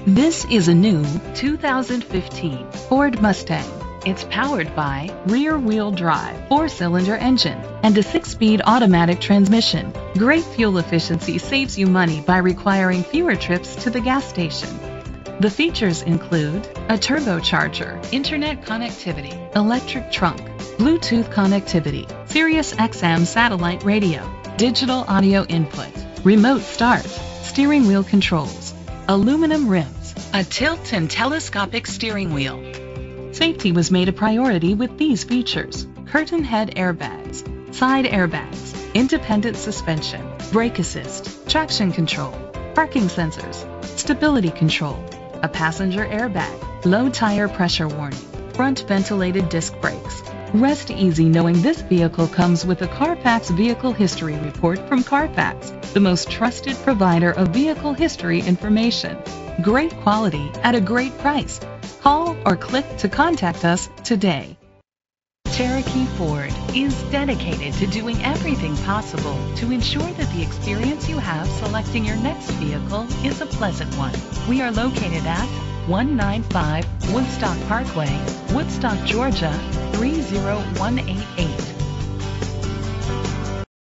This is a new 2015 Ford Mustang. It's powered by rear-wheel drive, 4-cylinder engine, and a 6-speed automatic transmission. Great fuel efficiency saves you money by requiring fewer trips to the gas station. The features include a turbocharger, internet connectivity, electric trunk, Bluetooth connectivity, Sirius XM satellite radio, digital audio input, remote start, steering wheel controls, aluminum rims, a tilt and telescopic steering wheel. Safety was made a priority with these features: curtain head airbags, side airbags, independent suspension, brake assist, traction control, parking sensors, stability control, a passenger airbag, low tire pressure warning, front ventilated disc brakes. Rest easy knowing this vehicle comes with a Carfax Vehicle History Report from Carfax, the most trusted provider of vehicle history information. Great quality at a great price. Call or click to contact us today. Cherokee Ford is dedicated to doing everything possible to ensure that the experience you have selecting your next vehicle is a pleasant one. We are located at 195 Woodstock Parkway, Woodstock, Georgia 30188.